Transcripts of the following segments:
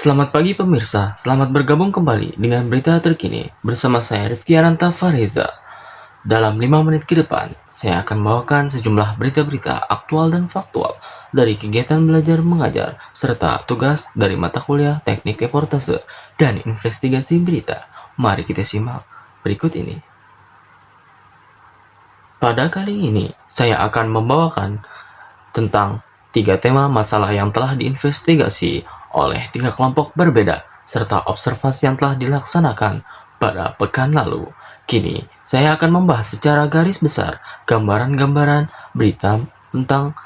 Selamat pagi pemirsa, selamat bergabung kembali dengan berita terkini bersama saya Rifki Aranta Fareza. Dalam 5 menit ke depan, saya akan membawakan sejumlah berita-berita aktual dan faktual dari kegiatan belajar mengajar serta tugas dari mata kuliah teknik reportase dan investigasi berita. Mari kita simak berikut ini. Pada kali ini, saya akan membawakan tentang 3 tema masalah yang telah diinvestigasi oleh 3 kelompok berbeda, serta observasi yang telah dilaksanakan pada pekan lalu. Kini, saya akan membahas secara garis besar gambaran-gambaran berita tentang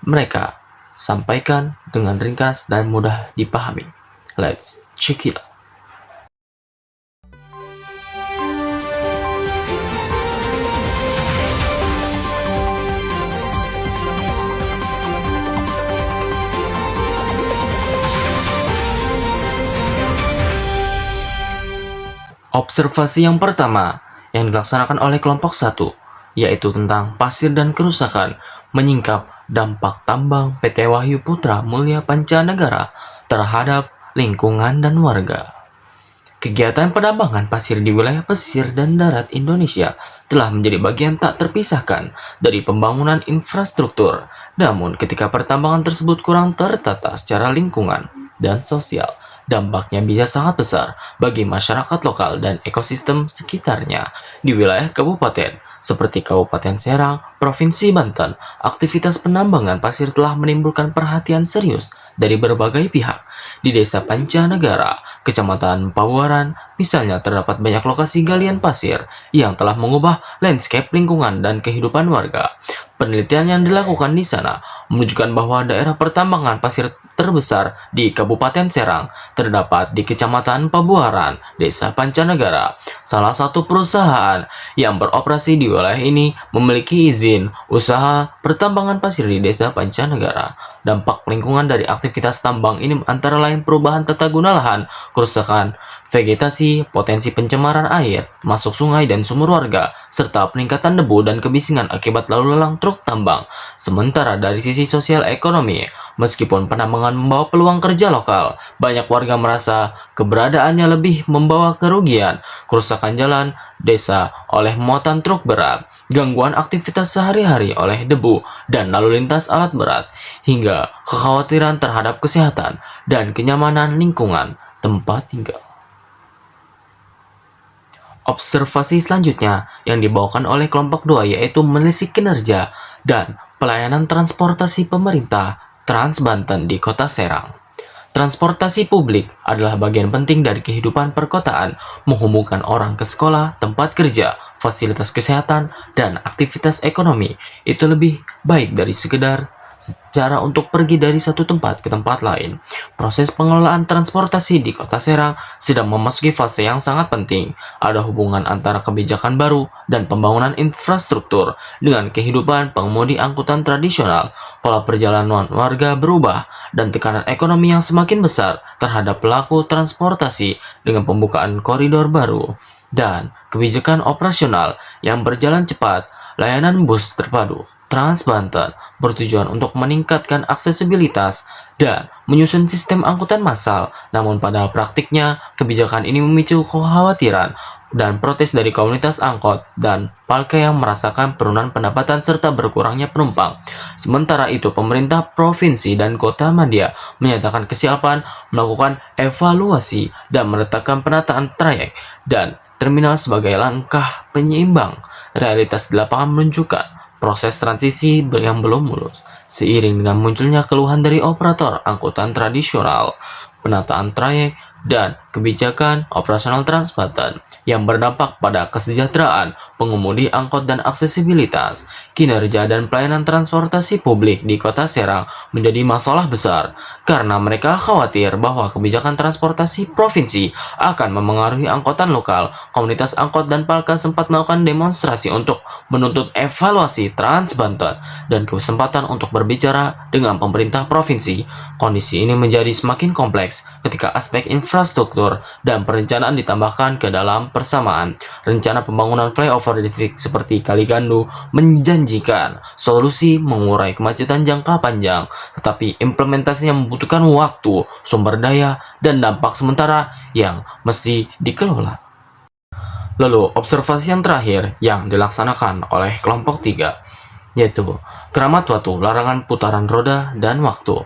mereka, sampaikan dengan ringkas dan mudah dipahami. Let's check it out. Observasi yang pertama yang dilaksanakan oleh kelompok 1, yaitu tentang pasir dan kerusakan menyingkap dampak tambang PT Wahyu Putra Mulya Pancanegara terhadap lingkungan dan warga. Kegiatan penambangan pasir di wilayah pesisir dan darat Indonesia telah menjadi bagian tak terpisahkan dari pembangunan infrastruktur. Namun, ketika pertambangan tersebut kurang tertata secara lingkungan dan sosial, dampaknya bisa sangat besar bagi masyarakat lokal dan ekosistem sekitarnya. Di wilayah kabupaten seperti Kabupaten Serang, Provinsi Banten, aktivitas penambangan pasir telah menimbulkan perhatian serius dari berbagai pihak. Di Desa Pancanegara, Kecamatan Pabuaran, misalnya terdapat banyak lokasi galian pasir yang telah mengubah landscape lingkungan dan kehidupan warga. Penelitian yang dilakukan di sana menunjukkan bahwa daerah pertambangan pasir terbesar di Kabupaten Serang terdapat di Kecamatan Pabuaran, Desa Pancanegara. Salah satu perusahaan yang beroperasi di wilayah ini memiliki izin usaha pertambangan pasir di Desa Pancanegara. Dampak lingkungan dari aktivitas tambang ini antara lain perubahan tata guna lahan, kerusakan vegetasi, potensi pencemaran air, masuk sungai dan sumur warga, serta peningkatan debu dan kebisingan akibat lalu lalang truk tambang. Sementara dari sisi sosial ekonomi, meskipun penambangan membawa peluang kerja lokal, banyak warga merasa keberadaannya lebih membawa kerugian, kerusakan jalan, desa oleh muatan truk berat, gangguan aktivitas sehari-hari oleh debu dan lalu lintas alat berat, hingga kekhawatiran terhadap kesehatan dan kenyamanan lingkungan tempat tinggal. Observasi selanjutnya yang dibawakan oleh kelompok 2 yaitu menelisik kinerja dan pelayanan transportasi pemerintah Trans Banten di Kota Serang. Transportasi publik adalah bagian penting dari kehidupan perkotaan, menghubungkan orang ke sekolah, tempat kerja, fasilitas kesehatan, dan aktivitas ekonomi. Itu lebih baik dari sekedar cara untuk pergi dari satu tempat ke tempat lain. Proses pengelolaan transportasi di Kota Serang sedang memasuki fase yang sangat penting. Ada hubungan antara kebijakan baru dan pembangunan infrastruktur dengan kehidupan pengemudi angkutan tradisional. Pola perjalanan warga berubah dan tekanan ekonomi yang semakin besar terhadap pelaku transportasi dengan pembukaan koridor baru dan kebijakan operasional yang berjalan cepat. Layanan bus terpadu Trans Banten bertujuan untuk meningkatkan aksesibilitas dan menyusun sistem angkutan massal. Namun pada praktiknya, kebijakan ini memicu kekhawatiran dan protes dari komunitas angkot dan Palka yang merasakan penurunan pendapatan serta berkurangnya penumpang. Sementara itu, pemerintah provinsi dan kota Madia menyatakan kesiapan melakukan evaluasi dan meletakkan penataan trayek dan terminal sebagai langkah penyeimbang. Realitas di lapangan menunjukkan proses transisi yang belum mulus. Seiring dengan munculnya keluhan dari operator angkutan tradisional, penataan trayek, dan kebijakan operasional Trans Banten yang berdampak pada kesejahteraan pengemudi angkot dan aksesibilitas, kinerja dan pelayanan transportasi publik di Kota Serang menjadi masalah besar karena mereka khawatir bahwa kebijakan transportasi provinsi akan memengaruhi angkutan lokal. Komunitas angkot dan Palka sempat melakukan demonstrasi untuk menuntut evaluasi Trans Banten dan kesempatan untuk berbicara dengan pemerintah provinsi. Kondisi ini menjadi semakin kompleks ketika aspek infrastruktur infrastruktur dan perencanaan ditambahkan ke dalam persamaan. Rencana pembangunan flyover di titik seperti Kaligandu menjanjikan solusi mengurai kemacetan jangka panjang, tetapi implementasinya membutuhkan waktu, sumber daya, dan dampak sementara yang mesti dikelola. Lalu, observasi yang terakhir yang dilaksanakan oleh kelompok 3, yaitu keramat waktu, larangan putaran roda, dan waktu.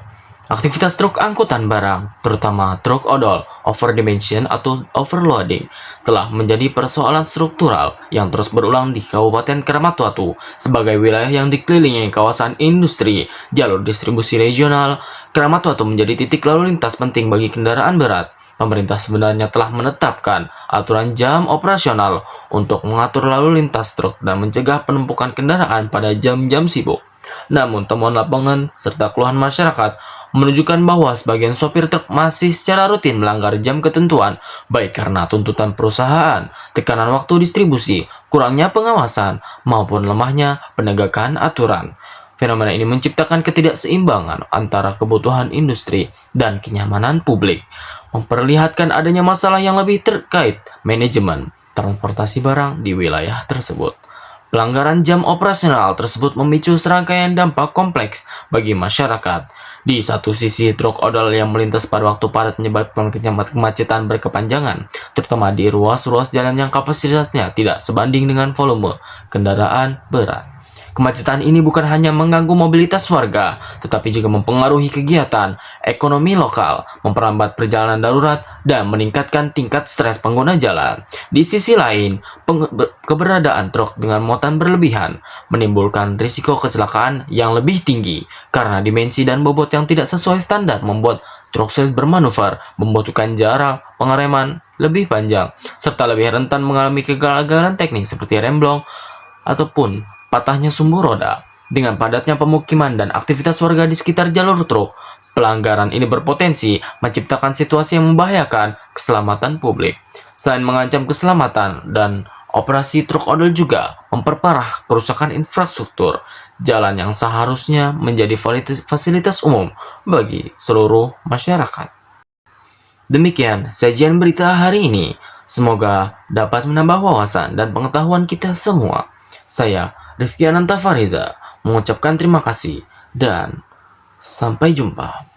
Aktivitas truk angkutan barang, terutama truk odol, overdimension atau overloading, telah menjadi persoalan struktural yang terus berulang di Kabupaten Keramat Watu sebagai wilayah yang dikelilingi kawasan industri, jalur distribusi regional. Keramat Watu menjadi titik lalu lintas penting bagi kendaraan berat. Pemerintah sebenarnya telah menetapkan aturan jam operasional untuk mengatur lalu lintas truk dan mencegah penumpukan kendaraan pada jam-jam sibuk. Namun, temuan lapangan serta keluhan masyarakat menunjukkan bahwa sebagian sopir truk masih secara rutin melanggar jam ketentuan, baik karena tuntutan perusahaan, tekanan waktu distribusi, kurangnya pengawasan, maupun lemahnya penegakan aturan. Fenomena ini menciptakan ketidakseimbangan antara kebutuhan industri dan kenyamanan publik, memperlihatkan adanya masalah yang lebih terkait manajemen transportasi barang di wilayah tersebut. Pelanggaran jam operasional tersebut memicu serangkaian dampak kompleks bagi masyarakat. Di satu sisi, truk odol yang melintas pada waktu padat menyebabkan kemacetan berkepanjangan, terutama di ruas-ruas jalan yang kapasitasnya tidak sebanding dengan volume kendaraan berat. Kemacetan ini bukan hanya mengganggu mobilitas warga, tetapi juga mempengaruhi kegiatan ekonomi lokal, memperlambat perjalanan darurat, dan meningkatkan tingkat stres pengguna jalan. Di sisi lain, keberadaan truk dengan muatan berlebihan menimbulkan risiko kecelakaan yang lebih tinggi karena dimensi dan bobot yang tidak sesuai standar membuat truk sulit bermanuver, membutuhkan jarak pengereman lebih panjang, serta lebih rentan mengalami kegagalan teknik seperti remblong ataupun patahnya sumbu roda. Dengan padatnya pemukiman dan aktivitas warga di sekitar jalur truk, pelanggaran ini berpotensi menciptakan situasi yang membahayakan keselamatan publik. Selain mengancam keselamatan dan operasi truk odol juga memperparah kerusakan infrastruktur jalan yang seharusnya menjadi fasilitas umum bagi seluruh masyarakat. Demikian sajian berita hari ini. Semoga dapat menambah wawasan dan pengetahuan kita semua. Saya Rifki Ananta Fariza mengucapkan terima kasih dan sampai jumpa.